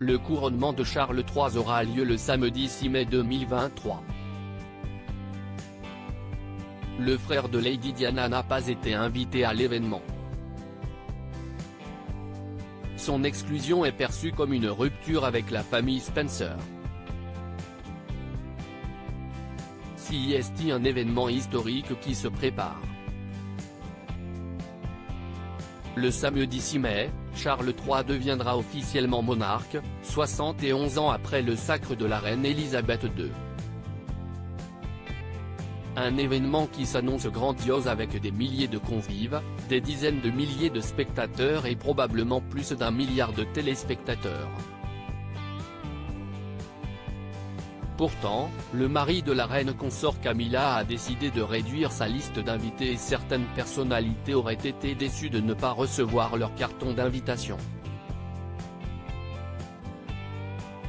Le couronnement de Charles III aura lieu le samedi 6 mai 2023. Le frère de Lady Diana n'a pas été invité à l'événement. Son exclusion est perçue comme une rupture avec la famille Spencer. C'est un événement historique qui se prépare. Le samedi 6 mai, Charles III deviendra officiellement monarque, 71 ans après le sacre de la reine Elisabeth II. Un événement qui s'annonce grandiose avec des milliers de convives, des dizaines de milliers de spectateurs et probablement plus d'1 milliard de téléspectateurs. Pourtant, le mari de la reine consort Camilla a décidé de réduire sa liste d'invités et certaines personnalités auraient été déçues de ne pas recevoir leur carton d'invitation.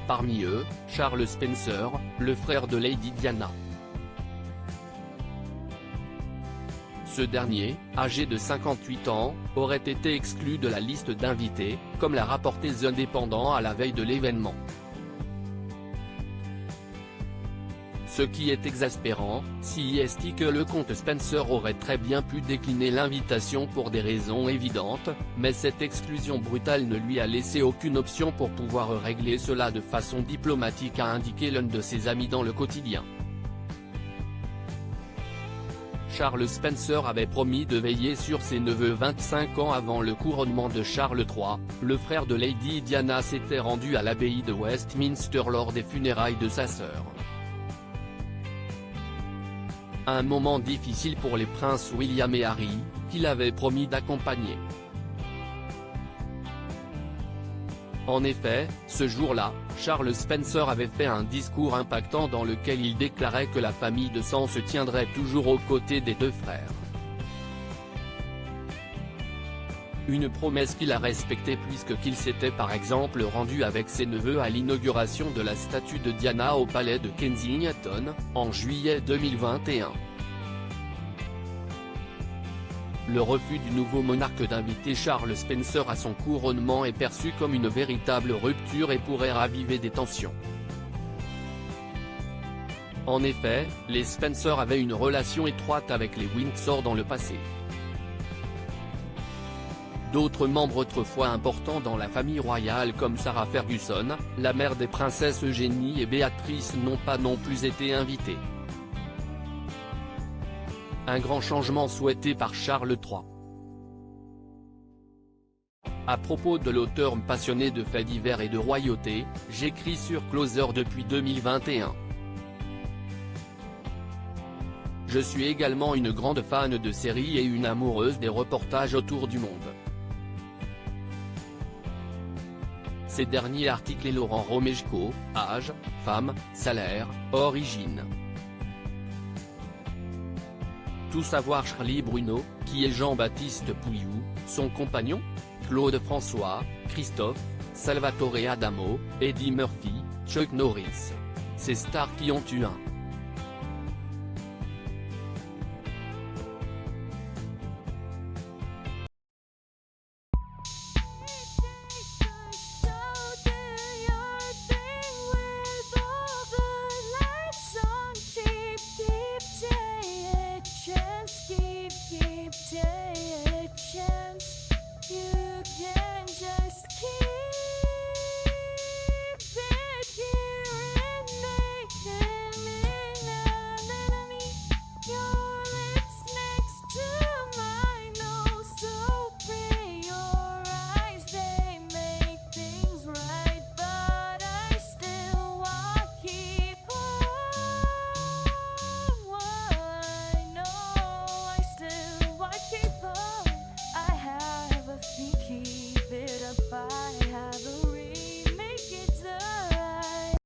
Parmi eux, Charles Spencer, le frère de Lady Diana. Ce dernier, âgé de 58 ans, aurait été exclu de la liste d'invités, comme l'a rapporté The Independent à la veille de l'événement. Ce qui est exaspérant, c'est que le comte Spencer aurait très bien pu décliner l'invitation pour des raisons évidentes, mais cette exclusion brutale ne lui a laissé aucune option pour pouvoir régler cela de façon diplomatique, a indiqué l'un de ses amis dans le quotidien. Charles Spencer avait promis de veiller sur ses neveux 25 ans avant le couronnement de Charles III, le frère de Lady Diana s'était rendu à l'abbaye de Westminster lors des funérailles de sa sœur. Un moment difficile pour les princes William et Harry, qu'il avait promis d'accompagner. En effet, ce jour-là, Charles Spencer avait fait un discours impactant dans lequel il déclarait que la famille de sang se tiendrait toujours aux côtés des deux frères. Une promesse qu'il a respectée puisqu'il s'était par exemple rendu avec ses neveux à l'inauguration de la statue de Diana au palais de Kensington, en juillet 2021. Le refus du nouveau monarque d'inviter Charles Spencer à son couronnement est perçu comme une véritable rupture et pourrait raviver des tensions. En effet, les Spencer avaient une relation étroite avec les Windsor dans le passé. D'autres membres autrefois importants dans la famille royale comme Sarah Ferguson, la mère des princesses Eugénie et Béatrice n'ont pas non plus été invités. Un grand changement souhaité par Charles III. À propos de l'auteur passionné de faits divers et de royauté, j'écris sur Closer depuis 2021. Je suis également une grande fan de séries et une amoureuse des reportages autour du monde. Ces derniers articles et Laurent Romejko, âge, femme, salaire, origine. Tout savoir Charlie Bruno, qui est Jean-Baptiste Pouilloux, son compagnon, Claude François, Christophe, Salvatore Adamo, Eddie Murphy, Chuck Norris. Ces stars qui ont eu un